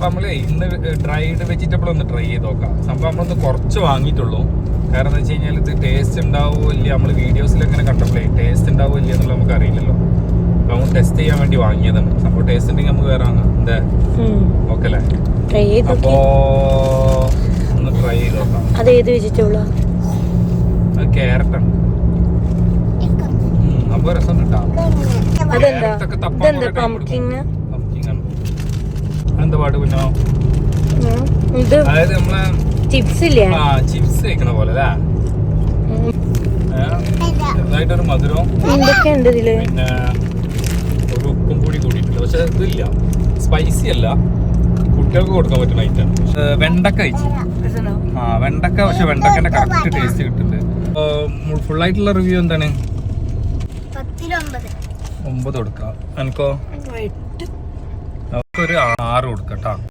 അപ്പൊ നമ്മള് ഇന്ന് ഡ്രൈഡ് വെജിറ്റബിൾ ഒന്ന് ട്രൈ ചെയ്ത് നോക്കാം. സംഭവം നമ്മളൊന്ന് കുറച്ച് വാങ്ങിയിട്ടുള്ളൂ. കാരണം എന്താ വെച്ച് കഴിഞ്ഞാൽ ഇത് ടേസ്റ്റ് ഉണ്ടാവോ ഇല്ല, നമ്മൾ വീഡിയോസിൽ എങ്ങനെ കണ്ടപ്പോഴേ ടേസ്റ്റ് ഉണ്ടാവോ ഇല്ല എന്നുള്ളത് നമുക്ക് അറിയില്ലല്ലോ. അപ്പൊ നമ്മൾ ടെസ്റ്റ് ചെയ്യാൻ വേണ്ടി വാങ്ങിയതാണ്. സംഭവം ടേസ്റ്റ് ഉണ്ടെങ്കിൽ നമുക്ക് വേറെ വാങ്ങാം. എന്താ ഓക്കെ അല്ലേ? അപ്പോ ഒന്ന് ട്രൈ ചെയ്ത് നോക്കാം. അത് ഏത് വെജിറ്റബിളാ? അത് ക്യാരറ്റാണ്. അപ്പൊ രസം കിട്ടാം. എന്താ പാട് കുഞ്ഞോ? അതായത് നമ്മളെ ചിപ്സ് ഇല്ലേ? ചിപ്സ് കഴിക്കണ പോലെ അല്ലേ? ചെറുതായിട്ടൊരു മധുരവും എന്തൊക്കെയുണ്ട് ഇതില്? പിന്നെ ഒരു ഉപ്പും കൂടി കൂടിയിട്ടുണ്ട്. പക്ഷെ ഇതില്ല, സ്പൈസി അല്ല, കുട്ടികൾക്ക് കൊടുക്കാൻ പറ്റുന്ന ഐറ്റം. വെണ്ടക്ക കഴിച്ചു. വെണ്ടക്ക, പക്ഷെ വെണ്ടക്കന്റെ കറക്റ്റ് ടേസ്റ്റ് കിട്ടുന്നുണ്ട്. ഫുള്ളായിട്ടുള്ള റിവ്യൂ എന്താണ്? 9 കൊടുക്കാം. എനിക്കോ നമുക്കൊരു 6 കൊടുക്കാം കേട്ടോ.